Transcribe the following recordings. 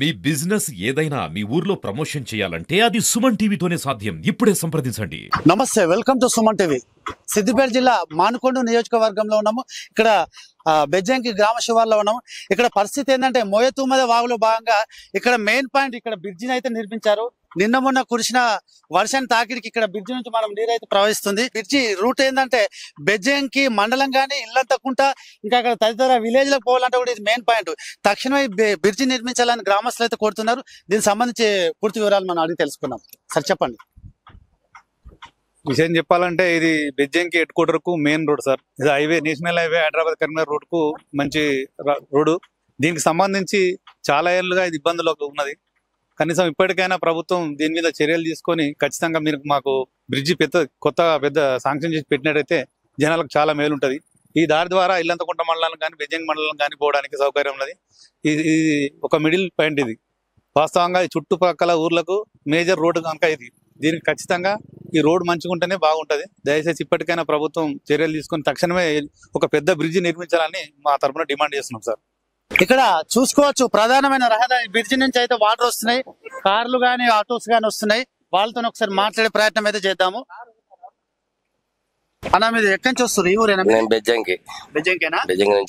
మీ business ఏదైనా మీ ఊర్లో promotion చేయాలంటే అది సుమన్ టీవీతోనే సాధ్యం. ఇప్పుడే సంప్రదించండి. నమస్తే, welcome to Suman TV. Siddipet జిల్లా మానుకొండ నియోజకవర్గంలో ఉన్నాము. ఇక్కడ బెజ్జంకి గ్రామ శివార్లో ఉన్నాము. ఇక్కడ పరిస్థితి ఏంటంటే మోయతుమ్మద వాగులో భాగంగా ఇక్కడ మెయిన్ పాయింట్ ఇక్కడ బ్రిడ్జిని అయితే నిర్మించారు. నిన్న మొన్న కురిసిన వర్షాన్ని తాకిడికి ఇక్కడ బ్రిడ్జి నుంచి మనం నీరైతే ప్రవహిస్తుంది. బ్రిడ్జి రూట్ ఏంటంటే బెజ్జంకి మండలం కానీ ఇల్లంతకుంట ఇంకా అక్కడ తదితర విలేజ్ లకు పోవాలంటే కూడా ఇది మెయిన్ పాయింట్. తక్షణమే బ్రిడ్జి నిర్మించాలని గ్రామస్తులు అయితే కోరుతున్నారు. దీనికి సంబంధించి పూర్తి వివరాలు మనం అడిగి తెలుసుకుందాం. సార్ చెప్పండి. విషయం చెప్పాలంటే ఇది బెజ్జంకి హెడ్ క్వార్టర్ కు మెయిన్ రోడ్ సార్. ఇది highway, national highway Hyderabad Karimnagar road కు మంచి రోడ్డు. దీనికి సంబంధించి చాలా ఏళ్ళుగా ఇది ఇబ్బందులు ఉన్నది. కనీసం ఇప్పటికైనా ప్రభుత్వం దీని మీద చర్యలు తీసుకొని ఖచ్చితంగా మీరు మాకు బ్రిడ్జి పెద్ద శాంక్షన్ చేసి పెట్టినట్టయితే జనాలకు చాలా మేలు ఉంటుంది. ఈ దారి ద్వారా ఇల్లంతకుంట మండలం కానీ బెజ్జంకి మండలం కానీ పోవడానికి సౌకర్యం ఉన్నది. ఇది ఒక మిడిల్ పాయింట్. ఇది వాస్తవంగా ఈ చుట్టుపక్కల ఊర్లకు మేజర్ రోడ్డు కనుక ఇది. దీనికి ఖచ్చితంగా ఈ రోడ్డు మంచిగుంటేనే బాగుంటది. దయచేసి ఇప్పటికైనా ప్రభుత్వం చర్యలు తీసుకొని తక్షణమే ఒక పెద్ద బ్రిడ్జి నిర్మించాలని మా తరఫున డిమాండ్ చేస్తున్నాం సార్. ఇక్కడ చూసుకోవచ్చు, ప్రధానమైన రహదారి బ్రిడ్జి నుంచి అయితే వాటర్ వస్తున్నాయి. కార్లు గానీ ఆటోస్ గానీ వస్తున్నాయి. వాళ్ళతో ఒకసారి మాట్లాడే ప్రయత్నం అయితే చేద్దాము. అన్న, మీరు ఎక్కడి నుంచి వస్తారు? ఈ ఊరేనా? బెజ్జంకేనా?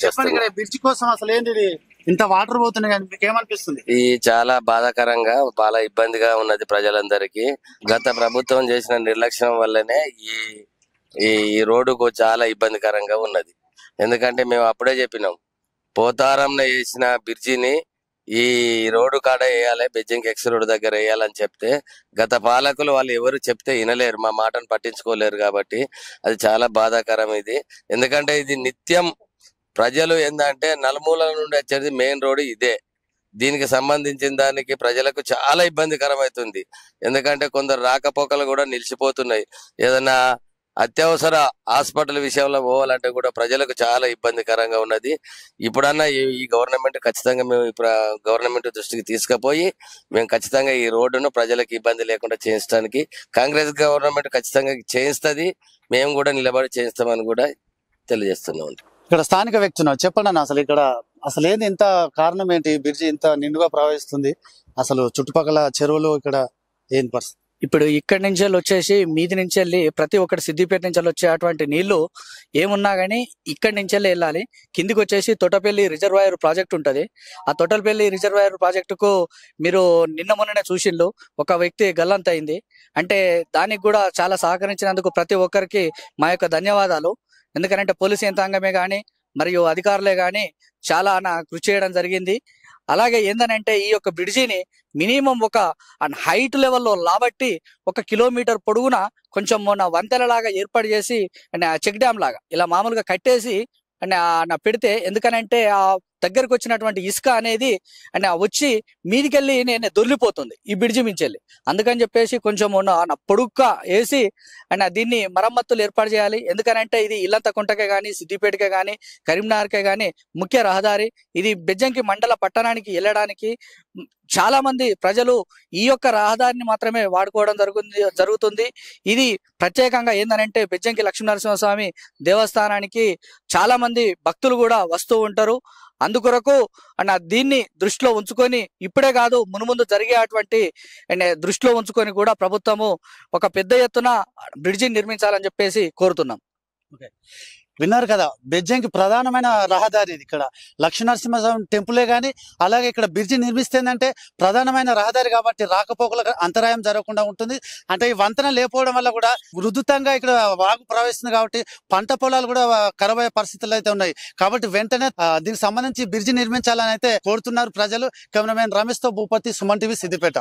చెప్పండి, ఇక్కడ బ్రిడ్జి కోసం అసలు ఏంటి ఇంత వాటర్ పోతున్నాయి కానీ మీకు ఏమనిపిస్తుంది? ఇది చాలా బాధాకరంగా, చాలా ఇబ్బందిగా ఉన్నది ప్రజలందరికీ. గత ప్రభుత్వం చేసిన నిర్లక్ష్యం వల్లనే ఈ రోడ్డుకు చాలా ఇబ్బందికరంగా ఉన్నది. ఎందుకంటే మేము అప్పుడే చెప్పినాం, పోతారంలో వేసిన బ్రిడ్జిని ఈ రోడ్డు కాడ వేయాలి, బెజ్జంకి ఎక్స్ రోడ్డు దగ్గర వేయాలని చెప్తే గత పాలకులు వాళ్ళు ఎవరు చెప్తే వినలేరు, మా మాటను పట్టించుకోలేరు. కాబట్టి అది చాలా బాధాకరం ఇది. ఎందుకంటే ఇది నిత్యం ప్రజలు ఏంటంటే నలుమూలల నుండి వచ్చేది మెయిన్ రోడ్డు ఇదే. దీనికి సంబంధించిన దానికి ప్రజలకు చాలా ఇబ్బందికరం అవుతుంది. ఎందుకంటే కొందరు రాకపోకలు కూడా నిలిచిపోతున్నాయి. ఏదైనా అత్యవసర హాస్పిటల్ విషయంలో పోవాలంటే కూడా ప్రజలకు చాలా ఇబ్బందికరంగా ఉన్నది. ఇప్పుడన్నా ఈ గవర్నమెంట్ ఖచ్చితంగా మేము గవర్నమెంట్ దృష్టికి తీసుకుపోయి మేము ఖచ్చితంగా ఈ రోడ్డును ప్రజలకు ఇబ్బంది లేకుండా చేయించడానికి కాంగ్రెస్ గవర్నమెంట్ ఖచ్చితంగా చేయిస్తుంది. మేము కూడా నిలబడి చేయిస్తామని కూడా తెలియజేస్తున్నాం. ఇక్కడ స్థానిక వ్యక్తి ఉన్నారు, చెప్పండి అన్న, అసలు ఇక్కడ అసలు ఏంది, ఇంత కారణం ఏంటి? బ్రిడ్జి ఇంత నిండుగా ప్రవహిస్తుంది, అసలు చుట్టుపక్కల చెరువులు ఇక్కడ ఏంటి పరిస్థితి? ఇప్పుడు ఇక్కడి నుంచి వచ్చేసి మీది నుంచి వెళ్ళి ప్రతి ఒక్కటి సిద్దిపేట నుంచి వచ్చేటువంటి నీళ్లు ఏమున్నా గానీ ఇక్కడి నుంచి వెళ్ళాలి. కిందికి వచ్చేసి తొట్టపల్లి రిజర్వాయర్ ప్రాజెక్ట్ ఉంటది. ఆ తొట్టపల్లి రిజర్వాయర్ ప్రాజెక్టుకు మీరు నిన్న మొన్ననే చూసిండ్రు, ఒక వ్యక్తి గల్లంత అయింది. అంటే దానికి కూడా చాలా సహకరించినందుకు ప్రతి ఒక్కరికి మా యొక్క ధన్యవాదాలు. ఎందుకంటే పోలీసు యంత్రాంగమే కానీ మరియు అధికారులే కానీ చాలా కృషి చేయడం జరిగింది. అలాగే ఏందనంటే ఈ యొక్క బ్రిడ్జిని మినిమం ఒక హైట్ లెవెల్లో లాబట్టి 1 కిలోమీటర్ పొడుగున కొంచెం మొన్న వంతెనలాగా ఏర్పాటు చేసి చెక్ డ్యామ్ లాగా ఇలా మామూలుగా కట్టేసి పెడితే, ఎందుకనంటే ఆ దగ్గరకు వచ్చినటువంటి ఇసుక అనేది వచ్చి మీదికెళ్ళి నేను దొర్లిపోతుంది ఈ బ్రిడ్జి మించెళ్ళి. అందుకని చెప్పేసి కొంచెం పొడుగ్గా వేసి దీన్ని మరమ్మతులు ఏర్పాటు చేయాలి. ఎందుకనంటే ఇది ఇల్లంతకుంటకే కానీ సిద్దిపేటకే కానీ కరీంనగర్కే కానీ ముఖ్య రహదారి. ఇది బెజ్జంకి మండల పట్టణానికి వెళ్ళడానికి చాలా మంది ప్రజలు ఈ యొక్క రహదారిని మాత్రమే వాడుకోవడం జరుగుతుంది. ఇది ప్రత్యేకంగా ఏందనంటే బెజ్జంకి లక్ష్మీనరసింహస్వామి దేవస్థానానికి చాలా మంది భక్తులు కూడా వస్తూ ఉంటారు. అందుకొరకు దీన్ని దృష్టిలో ఉంచుకొని ఇప్పుడే కాదు మునుముందు జరిగేటువంటి దృష్టిలో ఉంచుకొని కూడా ప్రభుత్వము ఒక పెద్ద ఎత్తున బ్రిడ్జిని నిర్మించాలని చెప్పేసి కోరుతున్నాం. విన్నారు కదా, బెజ్జంకి ప్రధానమైన రహదారి ఇది. ఇక్కడ లక్ష్మీనరసింహస్వామి టెంపులే కానీ అలాగే ఇక్కడ బ్రిడ్జి నిర్మిస్తేందంటే ప్రధానమైన రహదారి కాబట్టి రాకపోకలకు అంతరాయం జరగకుండా ఉంటుంది. అంటే ఈ వంతెన లేకపోవడం వల్ల కూడా ఉధృతంగా ఇక్కడ వాగు ప్రవహిస్తుంది కాబట్టి పంట పొలాలు కూడా ఖరాబ్ అయ్యే పరిస్థితులు అయితే ఉన్నాయి. కాబట్టి వెంటనే దీనికి సంబంధించి బ్రిడ్జి నిర్మించాలని అయితే కోరుతున్నారు ప్రజలు. కెమెరామెన్ రమేష్ తో భూపతి, సుమన్ టీవీ, సిద్దిపేట.